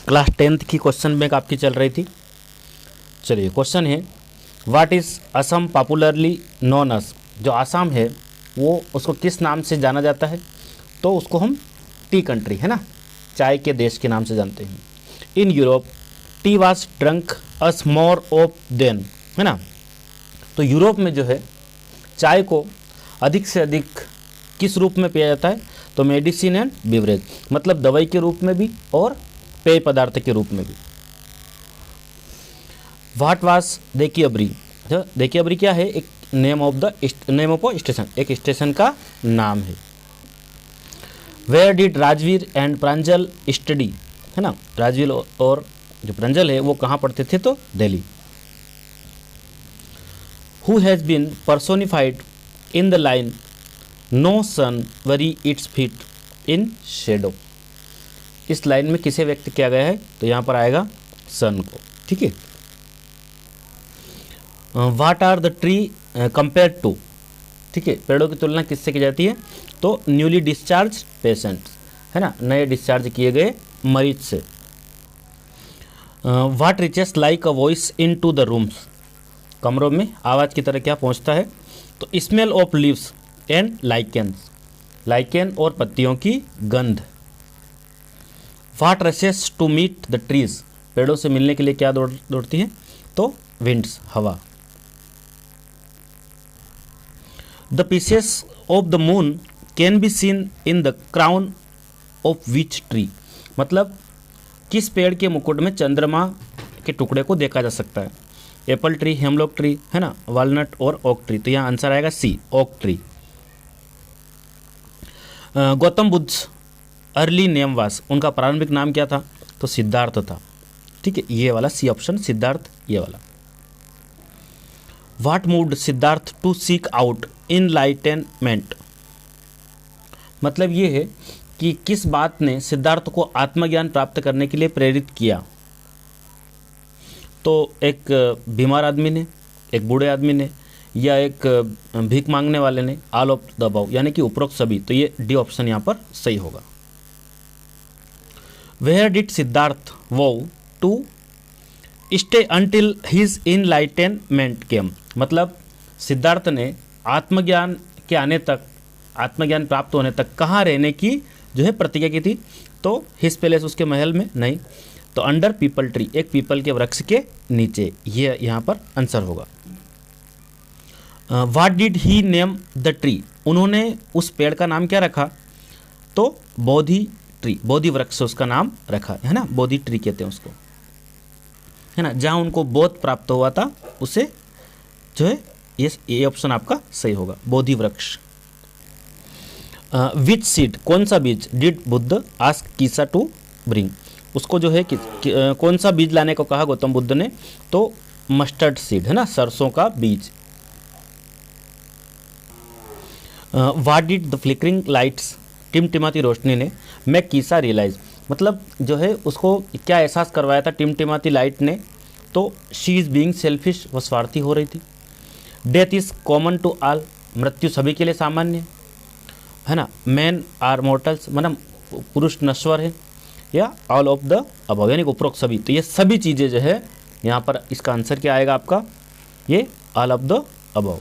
Class 10th की question bank आपकी चल रही थी। चलिए क्वेश्चन है, what is Assam popularly known as. जो आसाम है वो उसको किस नाम से जाना जाता है? तो उसको हम टी कंट्री, है ना, चाय के देश के नाम से जानते हैं। In Europe tea was drunk as more of then, है ना। तो यूरोप में जो है चाय को अधिक से अधिक किस रूप में पिया जाता है? तो मेडिसिन एंड बिवरेज, मतलब दवाई के रूप में भी और पेय पदार्थ के रूप में भी। What was देकियाबरी। देकियाबरी क्या है? एक नेम ऑफ स्टेशन, एक स्टेशन का नाम है। Where did Rajveer and Pranjal study, है ना, राजवीर और जो प्रांजल है वो कहाँ पढ़ते थे? तो Delhi. Who has been personified in the line no sun worry it's feet in shadow. इस लाइन में किसे व्यक्त किया गया है? तो यहाँ पर आएगा सन को, ठीक है। What are the tree compare to, ठीक है, पेड़ों की तुलना किससे की जाती है? तो न्यूली डिस्चार्ज पेशेंट्स, है ना, नए डिस्चार्ज किए गए मरीज से। What reaches like a voice into the rooms. कमरों में आवाज़ की तरह क्या पहुंचता है? तो smell of leaves and lichens, lichen और पत्तियों की गंध। What rushes to meet the trees. पेड़ों से मिलने के लिए क्या दौड़ती है? तो विंड्स, हवा। The pieces of the moon can be seen in the crown of which tree. मतलब किस पेड़ के मुकुट में चंद्रमा के टुकड़े को देखा जा सकता है? एप्पल ट्री, हेमलॉक ट्री, है ना, वालनट और ओक ट्री। तो यहाँ आंसर आएगा C, oak tree. Gautam Buddha early name was, उनका प्रारंभिक नाम क्या था? तो सिद्धार्थ था, ठीक है, ये वाला सी ऑप्शन, सिद्धार्थ, ये वाला। What moved Siddharth to seek out enlightenment. मतलब ये है कि किस बात ने सिद्धार्थ को आत्मज्ञान प्राप्त करने के लिए प्रेरित किया? तो एक बीमार आदमी ने, एक बूढ़े आदमी ने, या एक भीख मांगने वाले ने, ऑल ऑफ द अबव, यानी कि उपरोक्त सभी। तो ये डी ऑप्शन यहाँ पर सही होगा। Where did Siddhartha go to stay until his enlightenment came. मतलब सिद्धार्थ ने आत्मज्ञान के आने तक, आत्मज्ञान प्राप्त होने तक कहाँ रहने की जो है प्रतिज्ञा की थी? तो हिज पैलेस, उसके महल में नहीं, तो अंडर पीपल ट्री, एक पीपल के वृक्ष के नीचे। ये यहाँ पर आंसर होगा। What did he name the tree. उन्होंने उस पेड़ का नाम क्या रखा? तो बोधि ट्री, बोधि वृक्ष उसका नाम रखा, है ना, बोधि ट्री कहते हैं उसको, है ना, जहाँ उनको बोध प्राप्त हुआ था उसे जो है ये ऑप्शन आपका सही होगा, बोधि वृक्ष। विच सीड, कौन सा बीज, did Buddha ask Kisa to bring. उसको जो है कौन सा बीज लाने को कहा गौतम बुद्ध ने? तो मस्टर्ड सीड, है ना, सरसों का बीज। What did the flickering lights, टिमटिमाती रोशनी ने, मैं कीसा रियलाइज, मतलब जो है उसको क्या एहसास करवाया था टिमटिमाती लाइट ने? तो शी इज़ बीइंग सेल्फिश, वो स्वार्थी हो रही थी। Death is common to all, मृत्यु सभी के लिए सामान्य है ना। मैन आर मॉर्टल्स, मतलब पुरुष नश्वर है, या ऑल ऑफ द अबव, यानी उपरोक्त सभी। तो ये सभी चीज़ें जो है यहाँ पर, इसका आंसर क्या आएगा आपका? ये all of the above.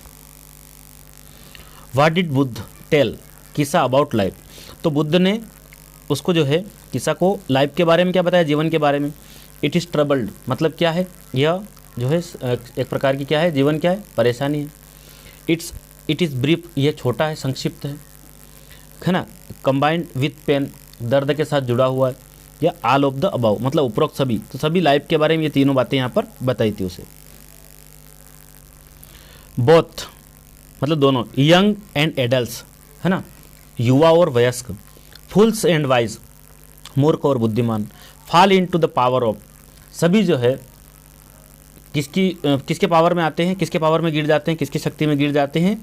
What did Buddha tell Kisa about life. तो बुद्ध ने उसको जो है किसा को लाइफ के बारे में क्या बताया? जीवन के बारे में। इट इज़ ट्रबल्ड, मतलब क्या है? यह जो है एक प्रकार की क्या है? जीवन क्या है? परेशानी है। इट इज़ ब्रीफ, यह छोटा है, संक्षिप्त है ना। कंबाइंड विथ पेन, दर्द के साथ जुड़ा हुआ है, या ऑल ऑफ द अबाउ, मतलब उपरोक्त सभी। तो सभी लाइफ के बारे में ये तीनों बातें यहाँ पर बताई थी उसे। बोथ, मतलब दोनों, यंग एंड एडल्ट्स, है ना, युवा और वयस्क। फूल्स एंड वाइज, मूर्ख और बुद्धिमान। Fall into the power of, सभी जो है किसके पावर में आते हैं, किसके पावर में गिर जाते हैं, किसकी शक्ति में गिर जाते हैं?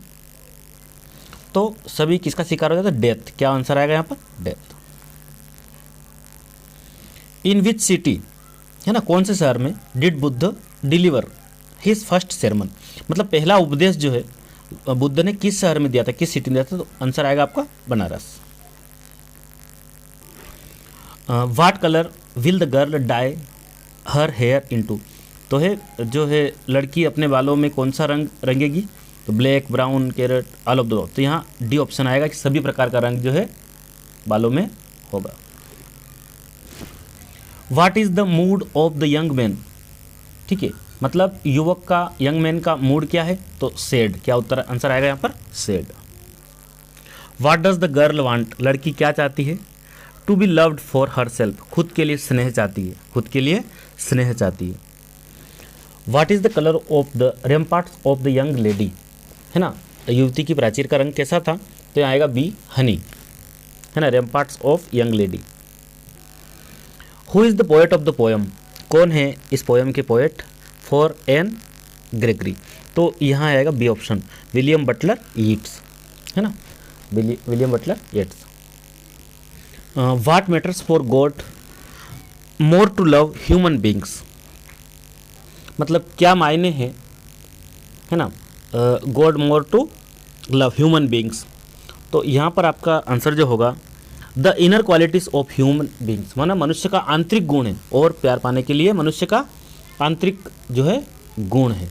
तो सभी किसका शिकार हो जाता है? डेथ। क्या आंसर आएगा यहाँ पर? डेथ। इन विच सिटी, है ना, कौन से शहर में did Buddha deliver his first sermon, मतलब पहला उपदेश जो है बुद्ध ने किस शहर में दिया था, किस सिटी में दिया था? तो आंसर आएगा आपका Banaras. What colour will the girl dye her hair into, तो है जो है लड़की अपने बालों में कौन सा रंग रंगेगी, तो black, brown, carrot, all of the, तो यहाँ डी ऑप्शन आएगा कि सभी प्रकार का रंग जो है बालों में होगा। What is the mood off the young man, ठीक है, मतलब युवक का, यंग मैन का मूड क्या है, तो सैड, क्या उत्तर आंसर आएगा यहाँ पर, sad. What does the girl want, लड़की क्या चाहती है, to be loved for herself, खुद के लिए स्नेह चाहती है, खुद के लिए स्नेह चाहती है। What is the colour of the ramparts of the young lady, है ना, युवती की प्राचीर का रंग कैसा था, तो यहाँ आएगा बी हनी, है ना, ramparts of young lady. Who is the poet of the poem, कौन है इस पोएम के पोएट, फॉर एन ग्रेगरी, तो यहाँ आएगा B option, William Butler Yeats, है ना, William Butler Yeats. What matters for God more to love human beings, मतलब क्या मायने हैं, है ना, God more to love human beings, तो यहाँ पर आपका आंसर जो होगा the inner qualities of human beings, माना मनुष्य का आंतरिक गुण है, और प्यार पाने के लिए मनुष्य का आंतरिक जो है गुण है।